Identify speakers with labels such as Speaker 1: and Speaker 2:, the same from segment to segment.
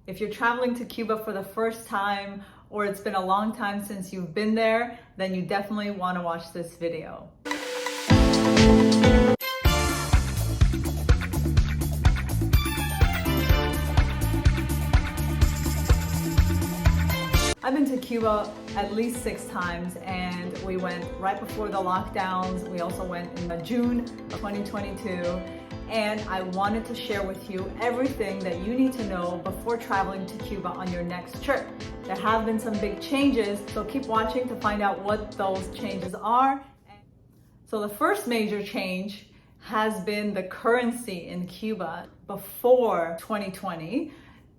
Speaker 1: If you're traveling to Cuba for the first time or it's been a long time since you've been there, then you definitely want to watch this video. I've been to Cuba at least 6 times, and we went right before the lockdowns. We also went in June of 2022. And I wanted to share with you everything that you need to know before traveling to Cuba on your next trip. There have been some big changes, so keep watching to find out what those changes are. So the first major change has been the currency in Cuba. Before 2020,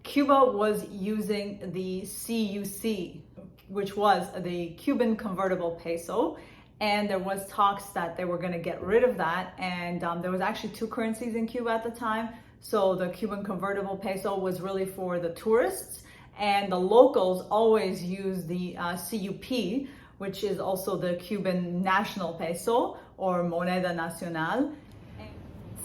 Speaker 1: Cuba was using the CUC, which was the Cuban convertible peso. And there was talks that they were going to get rid of that. And there was actually 2 currencies in Cuba at the time. So the Cuban convertible peso was really for the tourists, and the locals always use the CUP, which is also the Cuban national peso or moneda nacional.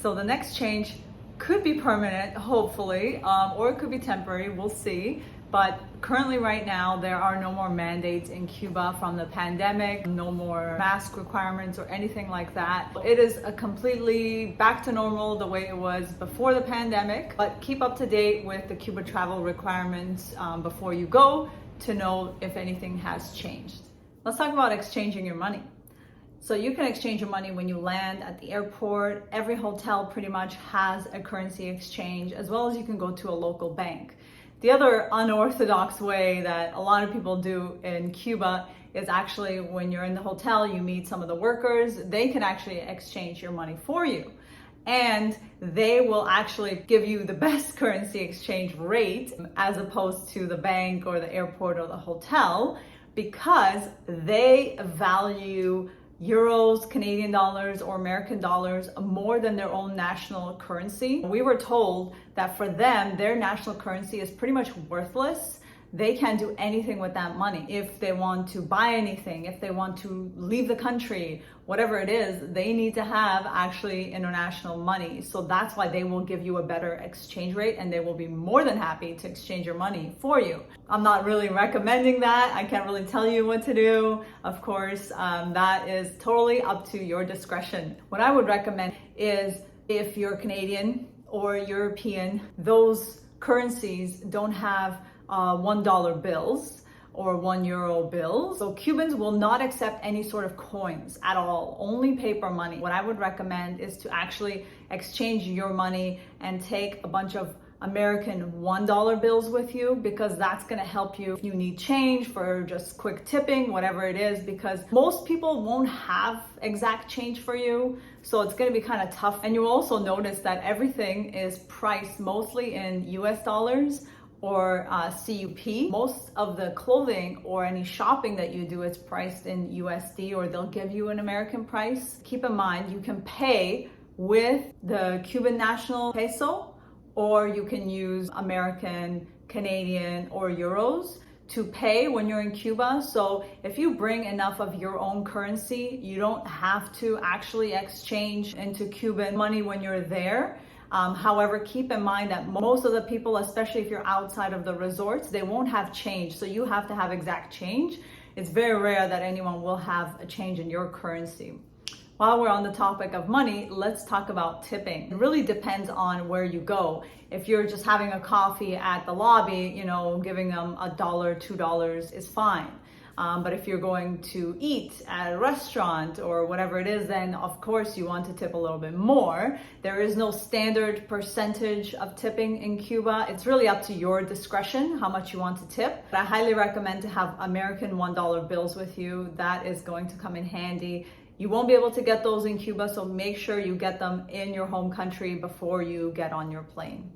Speaker 1: So the next change could be permanent, hopefully, or it could be temporary, we'll see. But currently right now, there are no more mandates in Cuba from the pandemic, no more mask requirements or anything like that. It is a completely back to normal the way it was before the pandemic, but keep up to date with the Cuba travel requirements before you go to know if anything has changed. Let's talk about exchanging your money. So you can exchange your money when you land at the airport. Every hotel pretty much has a currency exchange, as well as you can go to a local bank. The other unorthodox way that a lot of people do in Cuba is actually when you're in the hotel, you meet some of the workers, they can actually exchange your money for you. And they will actually give you the best currency exchange rate as opposed to the bank or the airport or the hotel, because they value euros, Canadian dollars, or American dollars more than their own national currency. We were told that for them, their national currency is pretty much worthless. They can't do anything with that money. If they want to buy anything, if they want to leave the country, whatever it is, they need to have actually international money. So that's why they will give you a better exchange rate, and they will be more than happy to exchange your money for you. I'm not really recommending that. I can't really tell you what to do. Of course, that is totally up to your discretion. What I would recommend is if you're Canadian or European, those currencies don't have $1 bills or €1 bills. So Cubans will not accept any sort of coins at all, only paper money. What I would recommend is to actually exchange your money and take a bunch of American $1 bills with you, because that's going to help you if you need change for just quick tipping, whatever it is, because most people won't have exact change for you. So it's going to be kind of tough. And you'll also notice that everything is priced mostly in US dollars or CUP. Most of the clothing or any shopping that you do is priced in USD, or they'll give you an American price. Keep in mind, you can pay with the Cuban national peso, or you can use American, Canadian, or euros to pay when you're in Cuba. So if you bring enough of your own currency, you don't have to actually exchange into Cuban money when you're there. However, keep in mind that most of the people, especially if you're outside of the resorts, they won't have change. So you have to have exact change. It's very rare that anyone will have a change in your currency. While we're on the topic of money, let's talk about tipping. It really depends on where you go. If you're just having a coffee at the lobby, giving them $1, $2 is fine. But if you're going to eat at a restaurant or whatever it is, then of course you want to tip a little bit more. There is no standard percentage of tipping in Cuba. It's really up to your discretion how much you want to tip. But I highly recommend to have American $1 bills with you. That is going to come in handy. You won't be able to get those in Cuba, so make sure you get them in your home country before you get on your plane.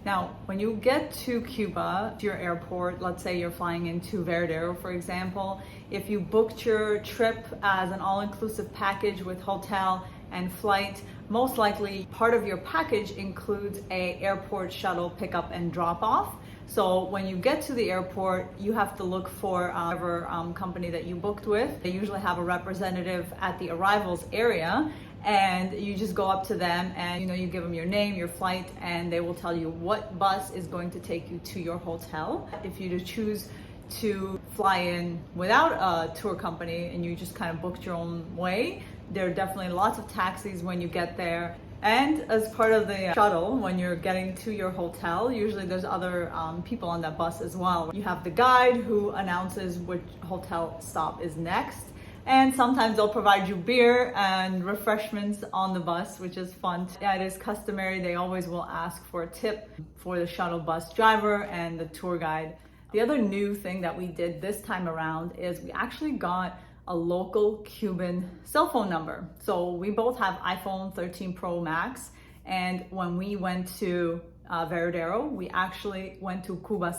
Speaker 1: Now, when you get to Cuba, to your airport, let's say you're flying into Veradero, for example, if you booked your trip as an all-inclusive package with hotel and flight, most likely part of your package includes a airport shuttle pickup and drop off. So when you get to the airport, you have to look for whatever company that you booked with. They usually have a representative at the arrivals area, and you just go up to them and you give them your name, your flight, and they will tell you what bus is going to take you to your hotel. If you choose to fly in without a tour company and you just kind of booked your own way, there are definitely lots of taxis when you get there. And as part of the shuttle, when you're getting to your hotel, usually there's other people on that bus as well. You have the guide who announces which hotel stop is next. And sometimes they'll provide you beer and refreshments on the bus, which is fun. Yeah, it is customary. They always will ask for a tip for the shuttle bus driver and the tour guide. The other new thing that we did this time around is we actually got a local Cuban cell phone number. So we both have iPhone 13 Pro Max, and when we went to Veradero, we actually went to Cuba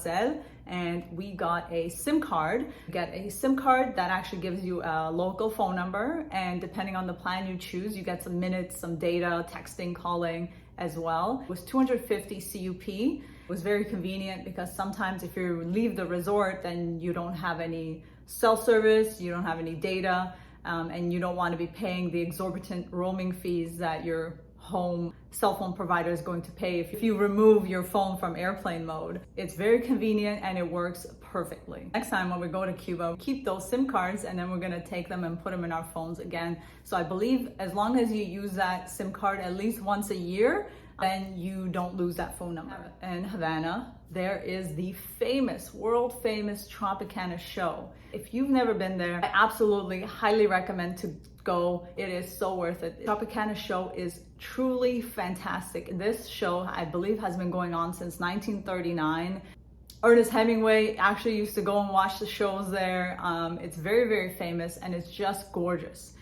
Speaker 1: and we got a SIM card. You get a SIM card that actually gives you a local phone number, and depending on the plan you choose, you get some minutes, some data, texting, calling as well. It was 250 CUP. It was very convenient because sometimes if you leave the resort, then you don't have any cell service, you don't have any data, and you don't want to be paying the exorbitant roaming fees that your home cell phone provider is going to pay if you remove your phone from airplane mode. It's very convenient and it works perfectly. Next time when we go to Cuba, keep those SIM cards and then we're going to take them and put them in our phones again. So I believe as long as you use that SIM card at least once a year, then you don't lose that phone number. In Havana, there is the famous, world famous Tropicana show. If you've never been there, I absolutely highly recommend to go. It is so worth it. Tropicana show is truly fantastic. This show, I believe, has been going on since 1939. Ernest Hemingway actually used to go and watch the shows there. It's very, very famous and it's just gorgeous.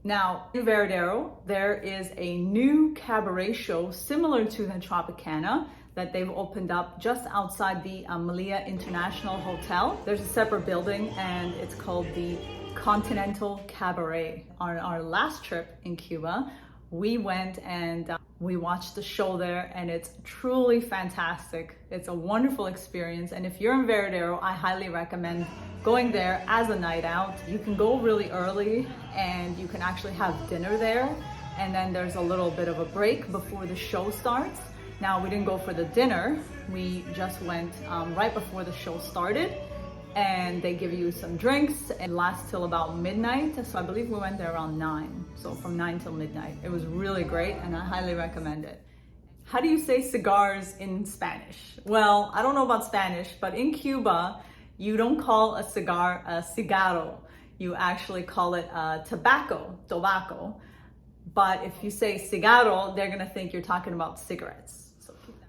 Speaker 1: Now, in Veradero, there is a new cabaret show similar to the Tropicana that they've opened up just outside the Malia International Hotel. There's a separate building and it's called the Continental Cabaret. On our last trip in Cuba, we went and we watched the show there and it's truly fantastic. It's a wonderful experience, and if you're in Veradero, I highly recommend going there as a night out. You can go really early and you can actually have dinner there, and then there's a little bit of a break before the show starts. Now, we didn't go for the dinner, we just went right before the show started, and they give you some drinks. It lasts till about midnight, so I believe we went there around 9, so from 9 till midnight. It was really great and I highly recommend it. How do you say cigars in Spanish? Well, I don't know about Spanish, but in Cuba, you don't call a cigar a cigarro. You actually call it tobacco. But if you say cigarro, they're gonna think you're talking about cigarettes. So keep that.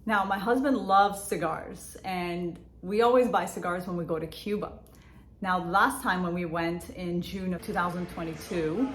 Speaker 1: Now, my husband loves cigars, and we always buy cigars when we go to Cuba. Now, last time when we went in June of 2022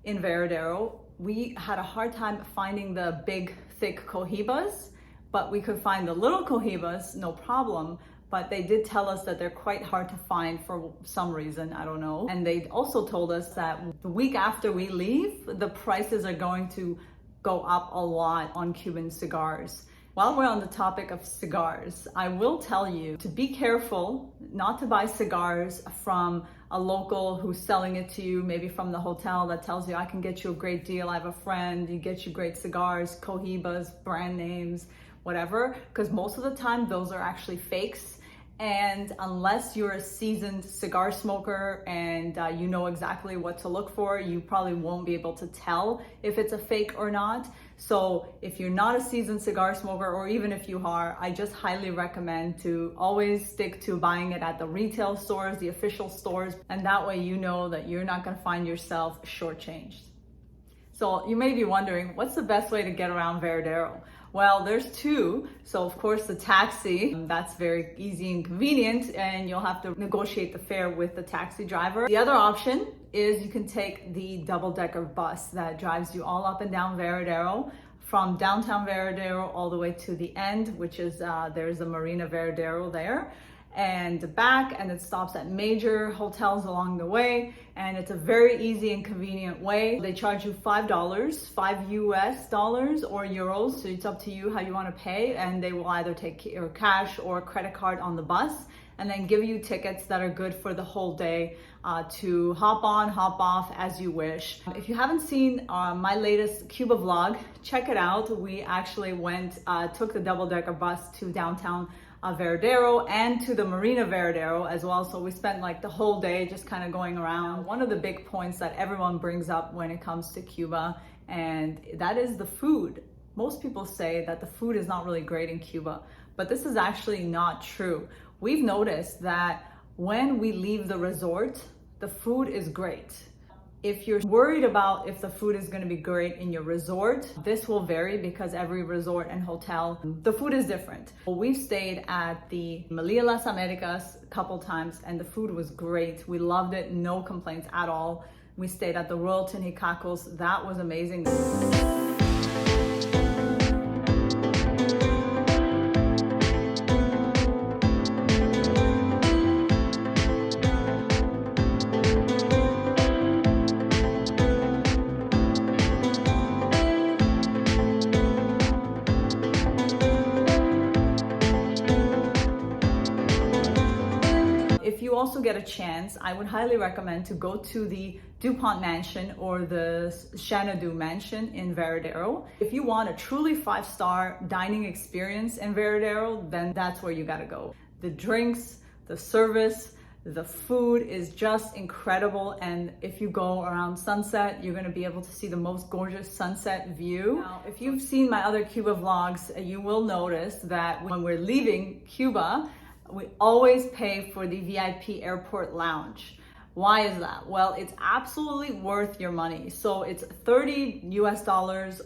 Speaker 1: in Veradero, we had a hard time finding the big, thick cohibas, but we could find the little cohibas, no problem. But they did tell us that they're quite hard to find for some reason, I don't know. And they also told us that the week after we leave, the prices are going to go up a lot on Cuban cigars. While we're on the topic of cigars, I will tell you to be careful not to buy cigars from a local who's selling it to you, maybe from the hotel that tells you, I can get you a great deal, I have a friend, you get you great cigars, cohibas, brand names, whatever, because most of the time those are actually fakes. And unless you're a seasoned cigar smoker and you know exactly what to look for, you probably won't be able to tell if it's a fake or not. So if you're not a seasoned cigar smoker, or even if you are, I just highly recommend to always stick to buying it at the retail stores, the official stores, and that way you know that you're not gonna find yourself shortchanged. So you may be wondering, what's the best way to get around Veradero? Well, there's two. So of course the taxi, that's very easy and convenient, and you'll have to negotiate the fare with the taxi driver. The other option is you can take the double-decker bus that drives you all up and down Veradero, from downtown Veradero all the way to the end, which is, there's a Marina Veradero there. and back, and it stops at major hotels along the way, and it's a very easy and convenient way. They charge you $5, $5 or euros, so it's up to you how you want to pay, and they will either take your cash or credit card on the bus, and then give you tickets that are good for the whole day to hop on, hop off as you wish. If you haven't seen my latest Cuba vlog, check it out. We actually took the double-decker bus to downtown Veradero and to the Marina Veradero as well. So we spent like the whole day just kind of going around. One of the big points that everyone brings up when it comes to Cuba, and that is the food. Most people say that the food is not really great in Cuba, but this is actually not true. We've noticed that when we leave the resort, the food is great. If you're worried about if the food is going to be great in your resort, this will vary because every resort and hotel, the food is different. We've stayed at the Melia Las Americas a couple times and the food was great. We loved it, no complaints at all. We stayed at the Royal Tinicacos, that was amazing. If you also get a chance, I would highly recommend to go to the DuPont Mansion or the Xanadu Mansion in Veradero. If you want a truly 5-star dining experience in Veradero, then that's where you gotta go. The drinks, the service, the food is just incredible, and if you go around sunset, you're gonna be able to see the most gorgeous sunset view. Now, if you've seen my other Cuba vlogs, you will notice that when we're leaving Cuba, we always pay for the VIP airport lounge. Why is that? Well, it's absolutely worth your money. So it's $30 US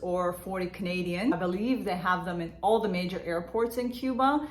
Speaker 1: or 40 Canadian. I believe they have them in all the major airports in Cuba.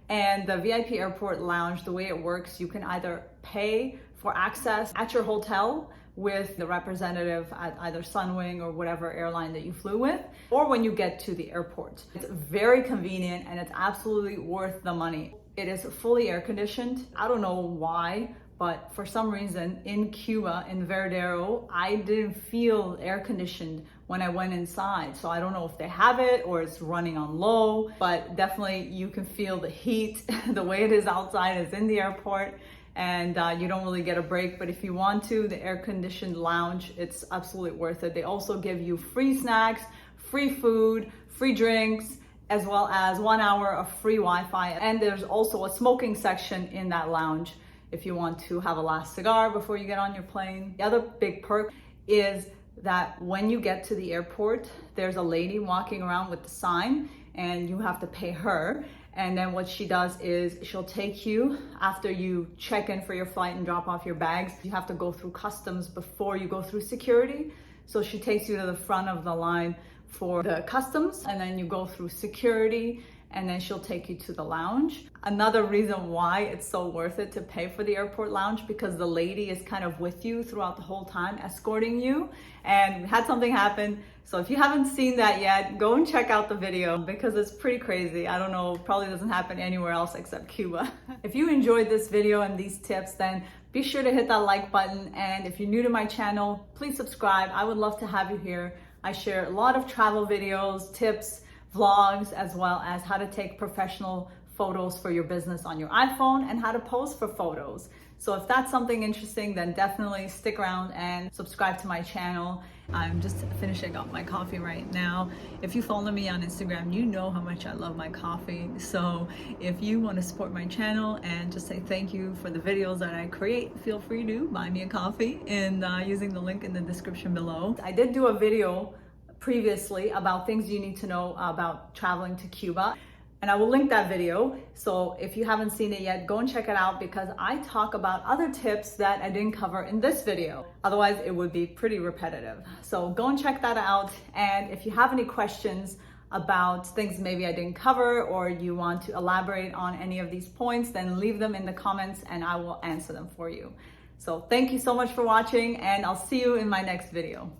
Speaker 1: And the VIP airport lounge, the way it works, you can either pay for access at your hotel with the representative at either Sunwing or whatever airline that you flew with, or when you get to the airport. It's very convenient and it's absolutely worth the money. It is fully air conditioned. I don't know why, but for some reason in Cuba, in Veradero, I didn't feel air conditioned when I went inside. So I don't know if they have it or it's running on low, but definitely you can feel the heat. The way it is outside is in the airport, and you don't really get a break. But if you want to, the air conditioned lounge, it's absolutely worth it. They also give you free snacks, free food, free drinks, as well as 1 hour of free Wi-Fi. And there's also a smoking section in that lounge if you want to have a last cigar before you get on your plane. The other big perk is that when you get to the airport, there's a lady walking around with the sign and you have to pay her. And then what she does is she'll take you after you check in for your flight and drop off your bags. You have to go through customs before you go through security. So she takes you to the front of the line for the customs, and then you go through security, and then she'll take you to the lounge. Another reason why it's so worth it to pay for the airport lounge, because the lady is kind of with you throughout the whole time, escorting you. And we had something happen. So if you haven't seen that yet, go and check out the video because it's pretty crazy. I don't know, probably doesn't happen anywhere else except Cuba. If you enjoyed this video and these tips, then be sure to hit that like button. And if you're new to my channel, please subscribe. I would love to have you here. I share a lot of travel videos, tips, vlogs, as well as how to take professional photos for your business on your iPhone and how to pose for photos. So if that's something interesting, then definitely stick around and subscribe to my channel. I'm just finishing up my coffee right now. If you follow me on Instagram, you know how much I love my coffee. So if you want to support my channel and just say thank you for the videos that I create, feel free to buy me a coffee and using the link in the description below. I did do a video previously about things you need to know about traveling to Cuba, and I will link that video. So if you haven't seen it yet, go and check it out because I talk about other tips that I didn't cover in this video. Otherwise, it would be pretty repetitive. So go and check that out. And if you have any questions about things maybe I didn't cover or you want to elaborate on any of these points, then leave them in the comments and I will answer them for you. So thank you so much for watching, and I'll see you in my next video.